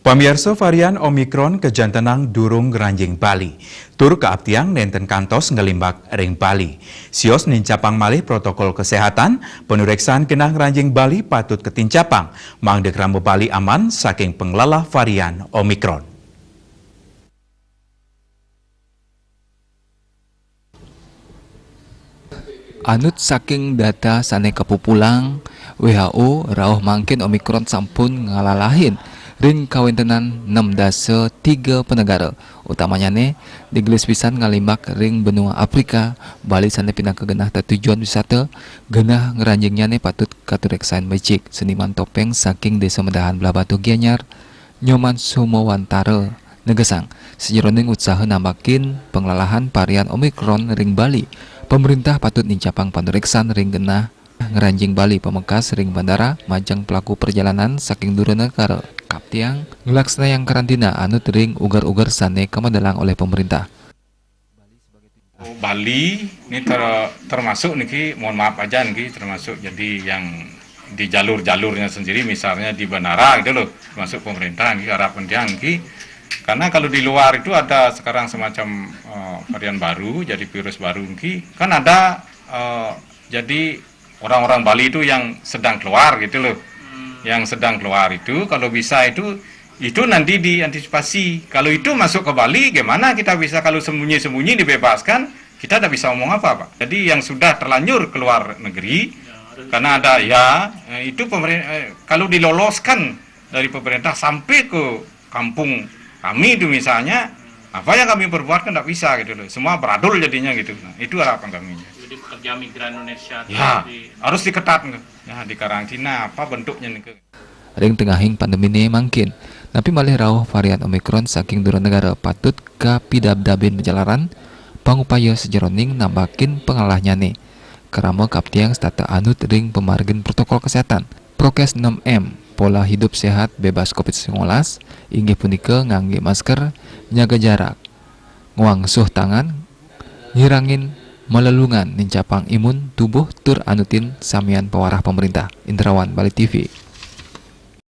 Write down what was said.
Pamirsa varian Omikron kejantenang durung Ranjing Bali. Tur keaptiang nenten kantos ngelimbak ring Bali. Sios nincapang malih protokol kesehatan, penuriksaan kenang Ranjing Bali patut ketincapang. Mangdek Rambu Bali aman saking penglalah varian Omikron. Anut saking data sane kepupulang, WHO rauh mangkin Omikron sampun ngalalahin ring kawintenan 6,3 penegara. Utamanya di gelis pisan ngalimbak ring benua Afrika, Bali sane pindah ke genah tujuan wisata, genah ngeranjingnya patut katureksain becik. Seniman topeng saking desa Medahan Belah Batu Gianyar, Nyoman Sumawantara negesang sejeroning usaha nambakin pengelalahan varian Omikron ring Bali. Pemerintah patut nincapang panuriksan ring genah ngeranjing Bali Pamengkas ring bandara majang pelaku perjalanan saking dura negara kaptiang ngelaksana yang karantina anut ring ugar-ugar sane kemadalang oleh pemerintah. Bali ini termasuk niki, mohon maaf aja niki, termasuk jadi yang di jalur-jalurnya sendiri, misalnya di bandara gitu loh, termasuk pemerintah niki harapan dia niki. Karena kalau di luar itu ada sekarang semacam varian baru, jadi virus baru niki, kan ada jadi orang-orang Bali itu yang sedang keluar gitu loh. Yang sedang keluar itu kalau bisa itu nanti diantisipasi. Kalau itu masuk ke Bali, gimana kita bisa kalau sembunyi-sembunyi dibebaskan, kita tidak bisa ngomong apa, Pak. Jadi yang sudah terlanjur keluar negeri, karena ada itu pemerintah, kalau diloloskan dari pemerintah sampai ke kampung kami itu misalnya, apa yang kami perbuat kan tidak bisa gitu loh. Semua beradul jadinya gitu. Nah, itu harapan kami. Jadi pekerja migran Indonesia harus diketat ya, di karantina apa bentuknya nih. Ring tengahing pandemi ini mangkin, tapi malih rauh varian Omikron saking dura negara patut kapidab-dabin penjalaran, pangupaya sejeroning nambakin pengalahnya nih. Kerama kaptiang stata anut ring pemargin protokol kesehatan. Prokes 6M, pola hidup sehat bebas COVID-19, inggih punika ngangge masker, nyaga jarak, ngwangsuh tangan, ngirangin melelungan nincapang imun tubuh tur anutin samian pewarah pemerintah. Indrawan Bali TV.